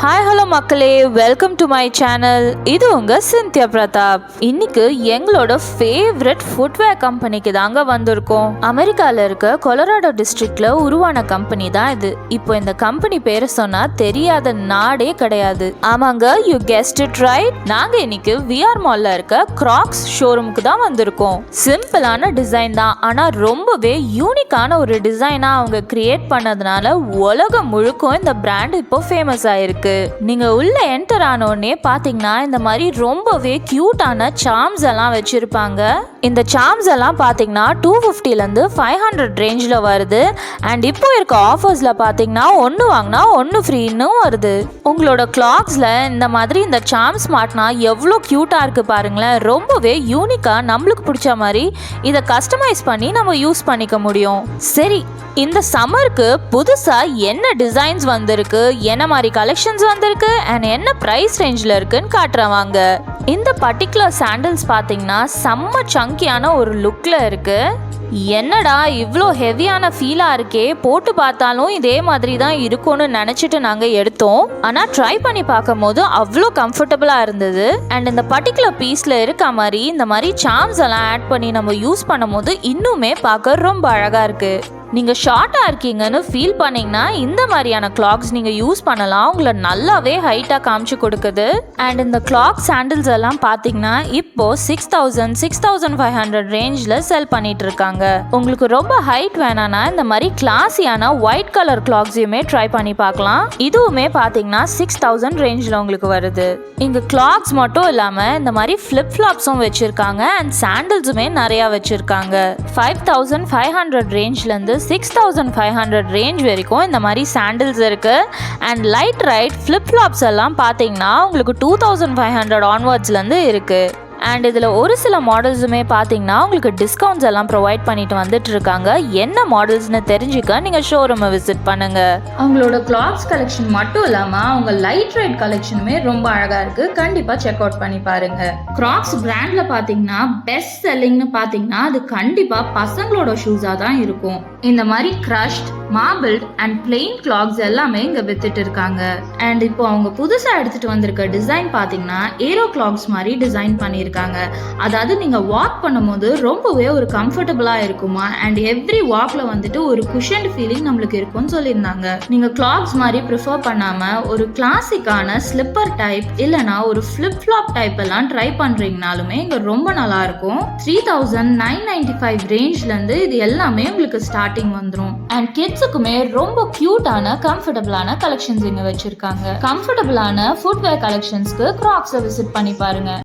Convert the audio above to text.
Hi hello மக்களே, welcome to my channel. இது உங்க சிந்தியா பிரதாப். இன்னைக்கு எங்களோட ஃபேவரட் ஃபுட்வேர் கம்பெனிக்கு தாங்க வந்திருக்கோம். அமெரிக்கால இருக்க கொலராடோ டிஸ்ட்ரிக்ட்ல உருவான கம்பெனி தான் இது. இப்போ இந்த கம்பெனி பேரை சொன்னா தெரியாத நாடே கிடையாது. ஆமாங்க, யூ கெஸ்ட் இட் ரைட். நாங்க இன்னைக்கு விஆர் மால்ல இருக்க கிராக்ஸ் ஷோரூமுக்கு தான் வந்திருக்கோம். சிம்பிளான டிசைன் தான், ஆனா ரொம்பவே யூனிக்கான ஒரு டிசைனா அவங்க கிரியேட் பண்ணதுனால உலகம் முழுக்கும் இந்த பிராண்ட் இப்போ ஃபேமஸ் ஆயிருக்கு. நீங்க உள்ள என்டர் ஆனோடனே பாத்தீங்கன்னா இந்த மாதிரி ரொம்பவே கியூட்டான சார்ம்ஸ் எல்லாம் வச்சிருப்பாங்க. இந்த சார்ம்ஸ் எல்லாம் பாத்தீங்கன்னா 250 இருந்து 500 ரேஞ்சில் வருது. அண்ட் இப்போ இருக்க ஆஃபர்ஸ்ல பாத்தீங்கன்னா ஒன்று வாங்கினா ஒன்று ஃப்ரீன்னு வருது. உங்களோட கிளாக்ஸ்ல இந்த மாதிரி இந்த சார்ம்ஸ் மாட்டினா எவ்வளோ கியூட்டா இருக்கு பாருங்களேன். ரொம்பவே யூனிக்கா நம்மளுக்கு பிடிச்ச மாதிரி இதை கஸ்டமைஸ் பண்ணி நம்ம யூஸ் பண்ணிக்க முடியும். சரி, இந்த சம்மருக்கு புதுசா என்ன டிசைன்ஸ் வந்திருக்கு, என்ன மாதிரி கலெக்ஷன்ஸ் வந்திருக்கு அண்ட் என்ன பிரைஸ் ரேஞ்சில் இருக்குன்னு காட்டுறவாங்க. இந்த பர்டிகுலர் சாண்டல்ஸ் பார்த்தீங்கன்னா செம்ம சங்கியான ஒரு லுக்ல இருக்கு. என்னடா இவ்வளோ ஹெவியான ஃபீலாக இருக்கே, போட்டு பார்த்தாலும் இதே மாதிரி தான் இருக்கும்னு நினச்சிட்டு நாங்கள் எடுத்தோம். ஆனால் ட்ரை பண்ணி பார்க்கும் போது அவ்வளோ கம்ஃபர்டபுளாக இருந்தது. அண்ட் இந்த பர்டிகுலர் பீஸில் இருக்க மாதிரி இந்த மாதிரி சார்ம்ஸ் எல்லாம் ஆட் பண்ணி நம்ம யூஸ் பண்ணும் போது இன்னுமே பார்க்க ரொம்ப அழகாக இருக்குது. நீங்கள் ஷார்ட்டாக இருக்கீங்கன்னு ஃபீல் பண்ணிங்கன்னா இந்த மாதிரியான கிளாக்ஸ் நீங்கள் யூஸ் பண்ணலாம். உங்களை நல்லாவே ஹைட்டாக காமிச்சு கொடுக்குது. அண்ட் இந்த கிளாக் சாண்டில்ஸ் எல்லாம் பார்த்தீங்கன்னா இப்போ 6,500 ரேஞ்சில் செல் பண்ணிட்டு இருக்காங்க. உங்களுக்கு ரொம்ப ஹைட் வேணான்னா இந்த மாதிரி கிளாஸியான ஒயிட் கலர் கிளாக்ஸையுமே ட்ரை பண்ணி பார்க்கலாம். இதுவுமே பார்த்தீங்கன்னா 6,000 ரேஞ்சில் உங்களுக்கு வருது. இங்கே கிளாக்ஸ் மட்டும் இல்லாமல் இந்த மாதிரி ஃப்ளிப் ஃப்ளாப்ஸும் வச்சுருக்காங்க. அண்ட் சாண்டில்ஸுமே நிறையா வச்சுருக்காங்க. 5,500 ரேஞ்சிலேருந்து 6,500 ரேஞ்ச் வரைக்கும் இந்த மாதிரி சாண்டில்ஸ் இருக்கு. And light right flip flops எல்லாம் பார்த்தீங்கன்னா உங்களுக்கு 2,500 ஆன்வர்ட்ஸ்லேருந்து இருக்கு. அண்ட் இதில் ஒரு சில மாடல்ஸுமே பார்த்தீங்கன்னா உங்களுக்கு டிஸ்கவுண்ட்ஸ் எல்லாம் ப்ரொவைட் பண்ணிட்டு வந்துட்டு இருக்காங்க. என்ன மாடல்ஸ்னு தெரிஞ்சுக்க நீங்கள் ஷோரூமை விசிட் பண்ணுங்க. அவங்களோட கிளாத்ஸ் கலெக்ஷன் மட்டும் இல்லாமல் அவங்க லைட் ரைட் கலெக்ஷனுமே ரொம்ப அழகாக இருக்கு. கண்டிப்பாக செக் அவுட் பண்ணி பாருங்க. கிராக்ஸ் பிராண்ட்ல பார்த்தீங்கன்னா பெஸ்ட் செல்லிங்னு பார்த்தீங்கன்னா அது கண்டிப்பாக பசங்களோட ஷூஸாக தான் இருக்கும். இந்த மாதிரி கிரஷ்ட், மார்பிள்ட் அண்ட் பிளெயின் கிளாக்ஸ் எல்லாமே இங்கே வித்துட்டு இருக்காங்க. அண்ட் இப்போ அவங்க புதுசாக எடுத்துட்டு வந்திருக்க டிசைன் பார்த்தீங்கன்னா ஏரோ கிளாக்ஸ் மாதிரி டிசைன் பண்ணியிருக்காங்க. அதாவது நீங்க வாக் பண்ணும்போது ரொம்பவே ஒரு கம்ஃபர்டபுளா இருக்குமா. அண்ட் எவ்ரி வாக்ல வந்துட்டு ஒரு குஷன் ஃபீலிங் நம்மளுக்கு இருக்கும்னு சொல்லியிருந்தாங்க. நீங்க கிளாக்ஸ் மாதிரி ப்ரிஃபர் பண்ணாம ஒரு கிளாசிக்கான ஸ்லிப்பர் டைப் இல்லனா ஒரு ஃபிளிப் ஃப்ளாப் டைப் எல்லாம் ட்ரை பண்றீங்கனாலுமே இங்க ரொம்ப நல்லா இருக்கும். 3,995 ரேஞ்ச்ல இருந்து இது எல்லாமே உங்களுக்கு ஸ்டார்டிங் வந்துடும். அண்ட் கிட்ஸுக்குமே ரொம்ப கியூட்டான கம்ஃபர்டபுளான கலெக்ஷன்ஸ் இங்க வச்சிருக்காங்க. கம்ஃபர்டபுளான ஃபுட்வேர் கலெக்ஷன்ஸ்க்கு கிராக்ஸை விசிட் பண்ணி பாருங்க.